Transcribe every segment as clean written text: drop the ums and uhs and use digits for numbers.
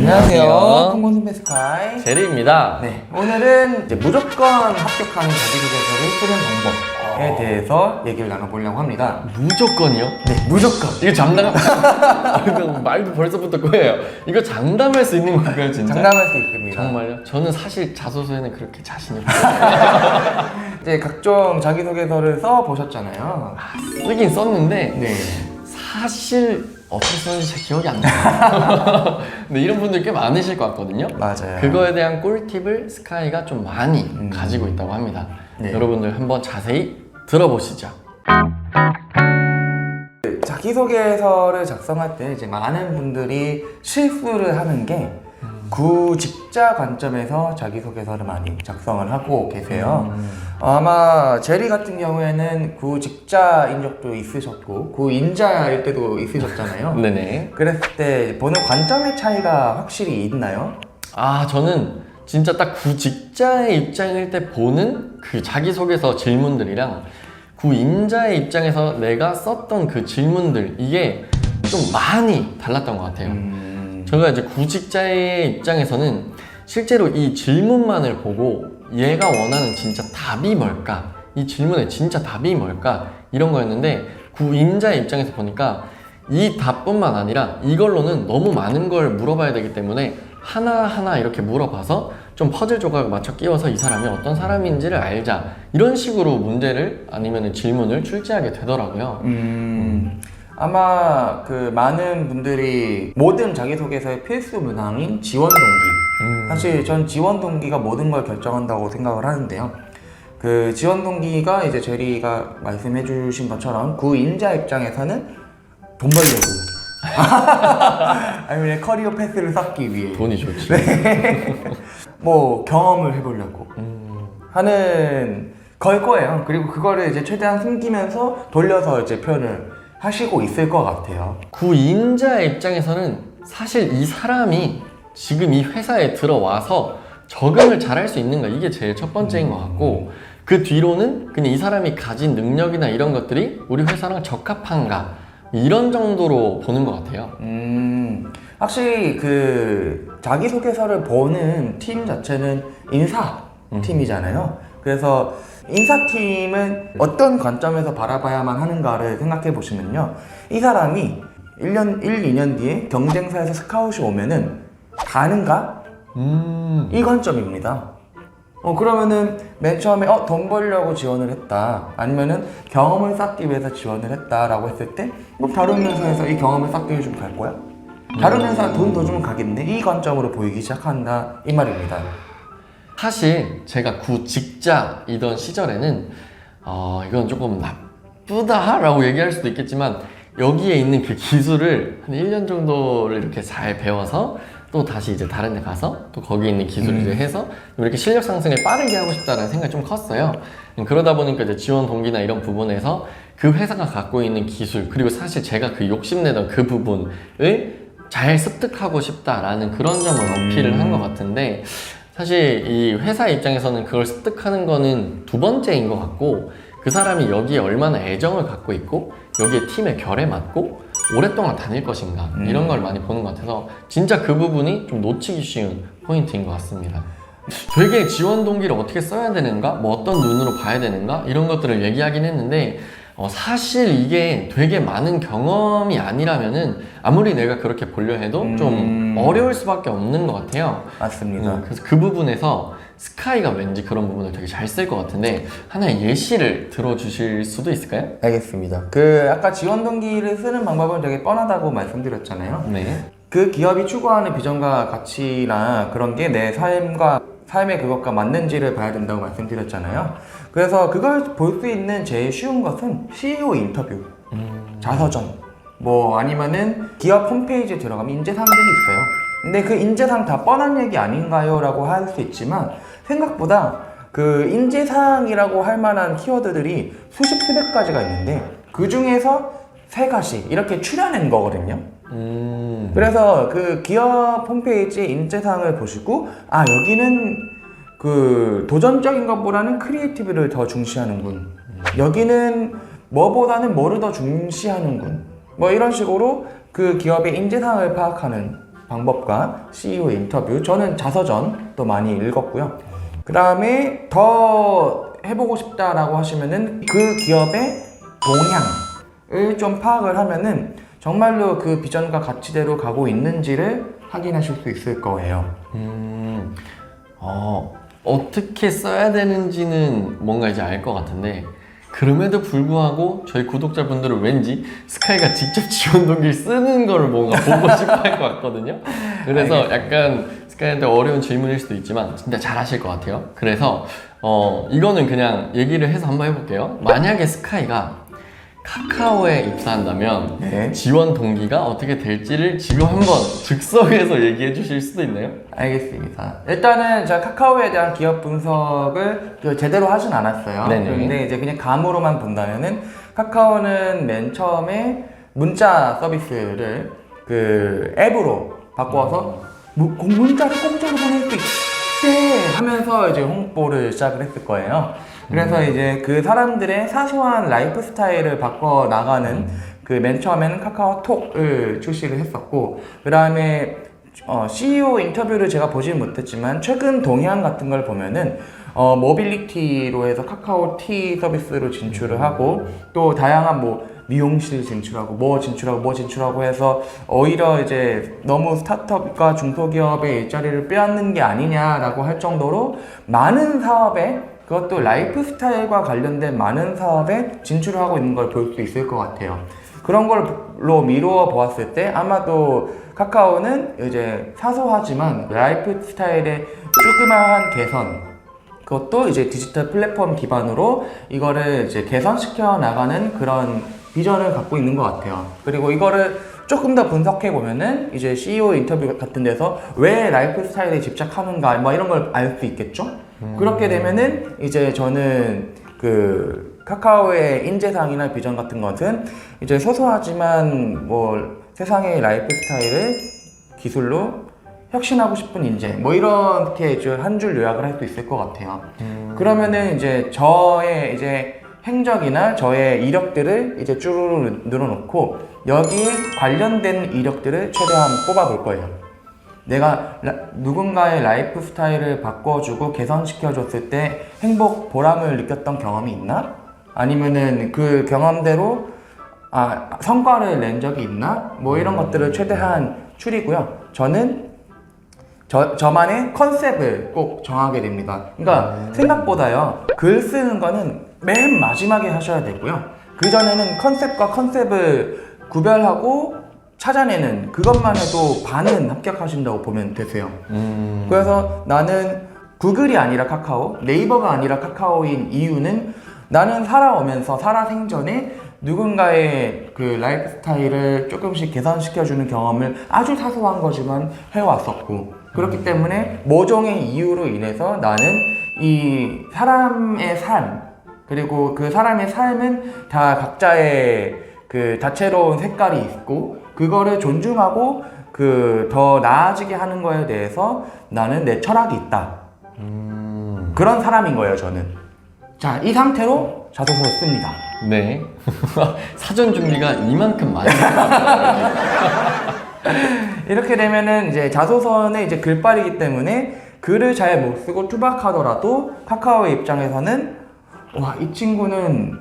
안녕하세요. 통공선배 스카이 제리입니다. 네, 오늘은 이제 무조건 합격하는 자기소개서를 쓰는 방법에 대해서 얘기를 나눠보려고 합니다. 무조건이요? 네, 무조건. 이거 장담. 말도 벌써부터 꼬여요. 이거 장담할 수 있는 건가요, 진짜? 장담할 수 있습니다. 정말요? 저는 사실 자소서에는 그렇게 자신이 없어요. 이제 각종 자기소개서를 써보셨잖아요. 쓰긴 썼는데 네. 사실 어떻게 썼는지 잘 기억이 안 나요. 근데 이런 분들 꽤 많으실 것 같거든요. 맞아요. 그거에 대한 꿀팁을 스카이가 좀 많이 가지고 있다고 합니다. 네. 여러분들 한번 자세히 들어보시죠. 자기소개서를 작성할 때 이제 많은 분들이 실수를 하는 게 구직자 관점에서 자기소개서를 많이 작성을 하고 계세요. 아마 제리 같은 경우에는 구직자인 적도 있으셨고 구인자일 때도 있으셨잖아요. 네네. 그랬을 때 보는 관점의 차이가 확실히 있나요? 저는 진짜 딱 구직자의 입장일 때 보는 그 자기소개서 질문들이랑 구인자의 입장에서 내가 썼던 그 질문들, 이게 좀 많이 달랐던 것 같아요. 제가 이제 구직자의 입장에서는 실제로 이 질문만을 보고 얘가 원하는 진짜 답이 뭘까? 이 질문의 진짜 답이 뭘까? 이런 거였는데, 구인자의 입장에서 보니까 이 답뿐만 아니라 이걸로는 너무 많은 걸 물어봐야 되기 때문에 하나하나 이렇게 물어봐서 좀 퍼즐 조각을 맞춰 끼워서 이 사람이 어떤 사람인지를 알자, 이런 식으로 문제를 아니면 질문을 출제하게 되더라고요. 아마 그 많은 분들이 모든 자기소개서의 필수 문항인 지원 동기. 사실 전 지원 동기가 모든 걸 결정한다고 생각을 하는데요. 그 지원 동기가 이제 제리가 말씀해 주신 것처럼 구인자 입장에서는 돈 벌려고 아니면 커리어 패스를 쌓기 위해 돈이 좋지. 뭐 경험을 해보려고 하는 걸 거예요. 그리고 그거를 이제 최대한 숨기면서 돌려서 이제 표현을 하시고 있을 것 같아요. 구인자의 입장에서는 사실 이 사람이 지금 이 회사에 들어와서 적응을 잘할 수 있는가, 이게 제일 첫 번째인 것 같고, 그 뒤로는 그냥 이 사람이 가진 능력이나 이런 것들이 우리 회사랑 적합한가, 이런 정도로 보는 것 같아요. 확실히 그 자기소개서를 보는 팀 자체는 인사팀이잖아요. 그래서 인사팀은 어떤 관점에서 바라봐야만 하는가를 생각해 보시면요, 이 사람이 1년, 2년 뒤에 경쟁사에서 스카웃이 오면은 가는가? 이 관점입니다. 그러면은 맨 처음에 돈 벌려고 지원을 했다, 아니면은 경험을 쌓기 위해서 지원을 했다라고 했을 때 다른 회사에서 이 경험을 쌓기 위해 좀 갈 거야? 다른 회사 돈 더 주면 가겠네? 이 관점으로 보이기 시작한다, 이 말입니다. 사실 제가 구직자이던 시절에는 이건 조금 나쁘다라고 얘기할 수도 있겠지만, 여기에 있는 그 기술을 한 1년 정도를 이렇게 잘 배워서 또 다시 이제 다른 데 가서 또 거기에 있는 기술을 이제 해서 이렇게 실력 상승을 빠르게 하고 싶다는 생각이 좀 컸어요. 그러다 보니까 이제 지원 동기나 이런 부분에서 그 회사가 갖고 있는 기술, 그리고 사실 제가 그 욕심내던 그 부분을 잘 습득하고 싶다라는 그런 점을 어필을 한 것 같은데, 사실 이 회사 입장에서는 그걸 습득하는 거는 두 번째인 것 같고, 그 사람이 여기에 얼마나 애정을 갖고 있고 여기에 팀의 결에 맞고 오랫동안 다닐 것인가, 이런 걸 많이 보는 것 같아서 진짜 그 부분이 좀 놓치기 쉬운 포인트인 것 같습니다. 되게 지원 동기를 어떻게 써야 되는가, 뭐 어떤 눈으로 봐야 되는가, 이런 것들을 얘기하긴 했는데, 사실 이게 되게 많은 경험이 아니라면은 아무리 내가 그렇게 보려 해도 좀 어려울 수밖에 없는 것 같아요. 맞습니다. 그래서 그 부분에서 스카이가 왠지 그런 부분을 되게 잘 쓸 것 같은데, 하나의 예시를 들어주실 수도 있을까요? 알겠습니다. 아까 지원 동기를 쓰는 방법은 되게 뻔하다고 말씀드렸잖아요. 네. 그 기업이 추구하는 비전과 가치나 그런 게 내 삶의 그것과 맞는지를 봐야 된다고 말씀드렸잖아요. 그래서 그걸 볼 수 있는 제일 쉬운 것은 CEO 인터뷰, 자서전, 뭐 아니면은 기업 홈페이지에 들어가면 인재상들이 있어요. 근데 그 인재상 다 뻔한 얘기 아닌가요? 라고 할 수 있지만, 생각보다 그 인재상이라고 할 만한 키워드들이 수십 수백 가지가 있는데 그 중에서 3가지 이렇게 추려낸 거거든요. 그래서 그 기업 홈페이지 인재상을 보시고, 여기는 그 도전적인 것보다는 크리에이티브를 더 중시하는군, 여기는 뭐보다는 뭐를 더 중시하는군, 뭐 이런 식으로 그 기업의 인재상을 파악하는 방법과 CEO 인터뷰, 저는 자서전도 많이 읽었고요. 그 다음에 더 해보고 싶다라고 하시면은 그 기업의 동향을 좀 파악을 하면은 정말로 그 비전과 가치대로 가고 있는지를 확인하실 수 있을 거예요. 어떻게 써야 되는지는 뭔가 이제 알 것 같은데, 그럼에도 불구하고 저희 구독자분들은 왠지 스카이가 직접 지원 동기를 쓰는 걸 뭔가 보고 싶어 할 것 같거든요. 그래서 약간 스카이한테 어려운 질문일 수도 있지만 진짜 잘 하실 것 같아요. 그래서 이거는 그냥 얘기를 해서 한번 해볼게요. 만약에 스카이가 카카오에 입사한다면 네. 지원 동기가 어떻게 될지를 지금 한번 즉석에서 얘기해 주실 수도 있나요? 알겠습니다. 일단은 제가 카카오에 대한 기업 분석을 제대로 하진 않았어요. 네네. 그런데 이제 그냥 감으로만 본다면은 카카오는 맨 처음에 문자 서비스를 그 앱으로 바꿔서 문자를 공짜로 보낼 수 있대 하면서 이제 홍보를 시작을 했을 거예요. 그래서 이제 그 사람들의 사소한 라이프 스타일을 바꿔 나가는 그 맨 처음에는 카카오톡을 출시를 했었고, 그 다음에 CEO 인터뷰를 제가 보지는 못했지만 최근 동향 같은 걸 보면은 모빌리티로 해서 카카오티 서비스로 진출을 하고, 또 다양한 뭐 미용실 진출하고 뭐 진출하고 해서 오히려 이제 너무 스타트업과 중소기업의 일자리를 빼앗는 게 아니냐라고 할 정도로 많은 사업에, 그것도 라이프 스타일과 관련된 많은 사업에 진출을 하고 있는 걸 볼 수 있을 것 같아요. 그런 걸로 미루어 보았을 때 아마도 카카오는 이제 사소하지만 라이프 스타일의 조그마한 개선, 그것도 이제 디지털 플랫폼 기반으로 이거를 이제 개선시켜 나가는 그런 비전을 갖고 있는 것 같아요. 그리고 이거를 조금 더 분석해 보면은 이제 CEO 인터뷰 같은 데서 왜 라이프 스타일에 집착하는가 뭐 이런 걸 알 수 있겠죠. 그렇게 되면은 이제 저는 그 카카오의 인재상이나 비전 같은 것은 이제 소소하지만 뭐 세상의 라이프 스타일을 기술로 혁신하고 싶은 인재 뭐 이렇게 한 줄 요약을 할 수 있을 것 같아요. 그러면은 이제 저의 이제 행적이나 저의 이력들을 이제 쭈루루 늘어놓고 여기에 관련된 이력들을 최대한 뽑아볼 거예요. 내가 누군가의 라이프 스타일을 바꿔주고 개선시켜줬을 때 행복, 보람을 느꼈던 경험이 있나? 아니면은 그 경험대로 성과를 낸 적이 있나? 뭐 이런 것들을 최대한 추리고요. 저는 저만의 컨셉을 꼭 정하게 됩니다. 그러니까 생각보다요, 글 쓰는 거는 맨 마지막에 하셔야 되고요. 그 전에는 컨셉과 컨셉을 구별하고 찾아내는 그것만 해도 반은 합격하신다고 보면 되세요. 그래서 나는 구글이 아니라 카카오, 네이버가 아니라 카카오인 이유는 나는 살아오면서 살아생전에 누군가의 그 라이프 스타일을 조금씩 개선시켜주는 경험을 아주 사소한 거지만 해왔었고, 그렇기 때문에 모종의 이유로 인해서 나는 이 사람의 삶, 그리고 그 사람의 삶은 다 각자의 그 다채로운 색깔이 있고, 그거를 존중하고 그 더 나아지게 하는 거에 대해서 나는 내 철학이 있다. 그런 사람인 거예요, 저는. 자, 이 상태로 자소서를 씁니다. 네. 사전 준비가 이만큼 많이 이렇게 되면은 이제 자소서는 이제 글빨이기 때문에 글을 잘 못 쓰고 투박하더라도 카카오의 입장에서는 와, 이 친구는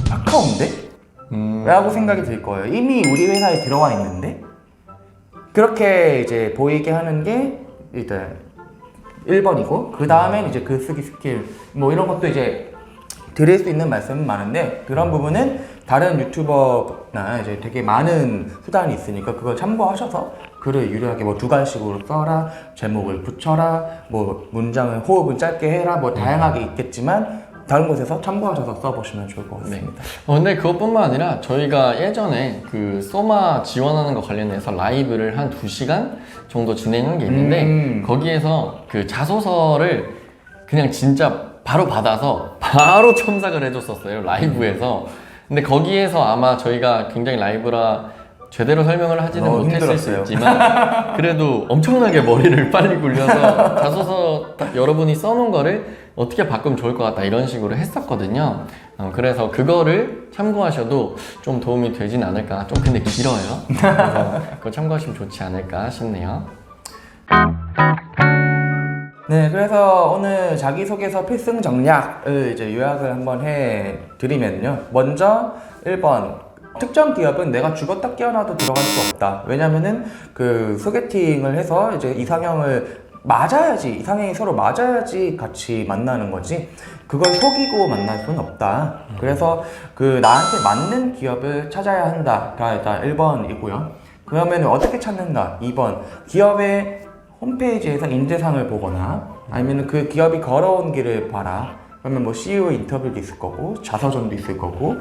카카오인데? 라고 생각이 들 거예요. 이미 우리 회사에 들어와 있는데? 그렇게 이제 보이게 하는 게 일단 1번이고, 그 다음엔 이제 글쓰기 스킬, 뭐 이런 것도 이제 드릴 수 있는 말씀은 많은데, 그런 부분은 다른 유튜버나 이제 되게 많은 수단이 있으니까 그걸 참고하셔서 글을 유리하게 뭐 두관식으로 써라, 제목을 붙여라, 뭐 문장을 호흡을 짧게 해라, 뭐 다양하게 있겠지만 다른 곳에서 참고하셔서 써보시면 좋을 것 같습니다. 네. 근데 그것뿐만 아니라 저희가 예전에 그 소마 지원하는 거 관련해서 라이브를 한 2시간 정도 진행한 게 있는데 거기에서 그 자소서를 그냥 진짜 바로 받아서 바로 첨삭을 해줬었어요, 라이브에서. 근데 거기에서 아마 저희가 굉장히 라이브라 제대로 설명을 하지는 너무 못했을 수 힘들었어요. 있지만 그래도 엄청나게 머리를 빨리 굴려서 자소서 딱 여러분이 써놓은 거를 어떻게 바꾸면 좋을 것 같다 이런 식으로 했었거든요. 그래서 그거를 참고하셔도 좀 도움이 되진 않을까. 좀 근데 길어요. 그래서 그거 참고하시면 좋지 않을까 싶네요. 네, 그래서 오늘 자기소개서 필승 정략을 이제 요약을 한번 해드리면요. 먼저 1번. 특정 기업은 내가 죽었다 깨어나도 들어갈 수 없다. 왜냐면은 그 소개팅을 해서 이제 이상형을 맞아야지, 이상형이 서로 맞아야지 같이 만나는 거지. 그걸 속이고 만날 수는 없다. 그래서 그 나한테 맞는 기업을 찾아야 한다가 일단 1번이고요. 그러면 어떻게 찾는가? 2번. 기업의 홈페이지에서 인재상을 보거나 아니면 그 기업이 걸어온 길을 봐라. 그러면 뭐 CEO 인터뷰도 있을 거고 자서전도 있을 거고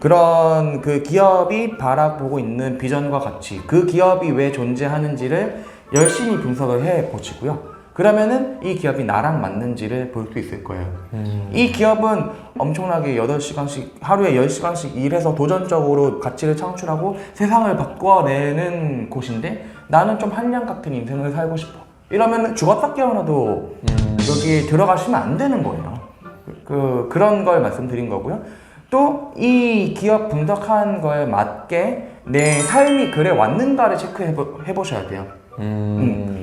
그런 그 기업이 바라보고 있는 비전과 가치, 그 기업이 왜 존재하는지를 열심히 분석을 해 보시고요. 그러면은 이 기업이 나랑 맞는지를 볼 수 있을 거예요. 이 기업은 엄청나게 8시간씩, 하루에 10시간씩 일해서 도전적으로 가치를 창출하고 세상을 바꿔내는 곳인데 나는 좀 한량 같은 인생을 살고 싶어. 이러면 죽었다 깨어나도 여기 들어가시면 안 되는 거예요. 그런 걸 말씀드린 거고요. 또 이 기업 분석한 거에 맞게 내 삶이 그래 왔는가를 체크해 보셔야 돼요.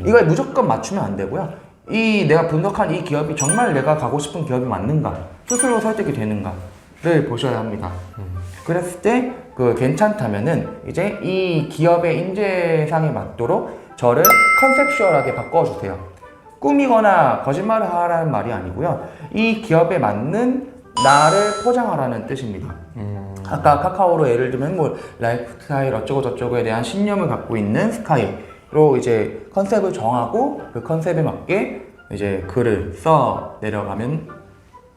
이걸 무조건 맞추면 안 되고요. 이 내가 분석한 이 기업이 정말 내가 가고 싶은 기업이 맞는가, 스스로 설득이 되는가를 보셔야 합니다. 그랬을 때 그 괜찮다면은 이제 이 기업의 인재상에 맞도록 저를 컨셉슈얼하게 바꿔주세요. 꾸미거나 거짓말을 하라는 말이 아니고요. 이 기업에 맞는 나를 포장하라는 뜻입니다. 아까 카카오로 예를 들면 뭐 라이프 스타일 어쩌고 저쩌고에 대한 신념을 갖고 있는 스카이로 이제 컨셉을 정하고 그 컨셉에 맞게 이제 글을 써 내려가면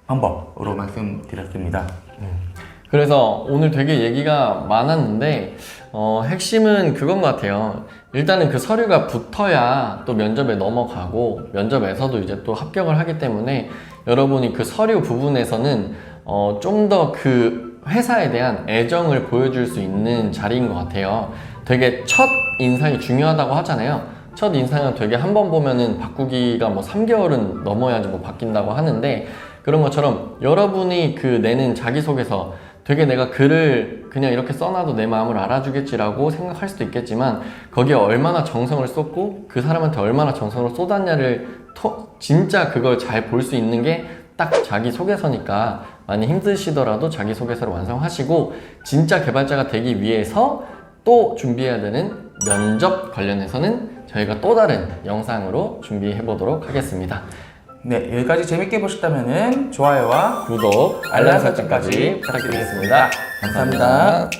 방법으로 말씀드렸습니다. 그래서 오늘 되게 얘기가 많았는데 핵심은 그건 것 같아요. 일단은 그 서류가 붙어야 또 면접에 넘어가고 면접에서도 이제 또 합격을 하기 때문에 여러분이 그 서류 부분에서는 좀 더 그 회사에 대한 애정을 보여줄 수 있는 자리인 것 같아요. 되게 첫 인상이 중요하다고 하잖아요. 첫 인상은 되게 한 번 보면은 바꾸기가 뭐 3개월은 넘어야지 뭐 바뀐다고 하는데 그런 것처럼 여러분이 그 내는 자기소개서 되게 내가 글을 그냥 이렇게 써놔도 내 마음을 알아주겠지라고 생각할 수도 있겠지만 거기에 얼마나 정성을 쏟고 그 사람한테 얼마나 정성을 쏟았냐를 진짜 그걸 잘 볼 수 있는 게 딱 자기소개서니까 많이 힘드시더라도 자기소개서를 완성하시고 진짜 개발자가 되기 위해서 또 준비해야 되는 면접 관련해서는 저희가 또 다른 영상으로 준비해 보도록 하겠습니다. 네, 여기까지 재밌게 보셨다면 좋아요와 구독, 알람 설정까지 부탁드리겠습니다. 감사합니다.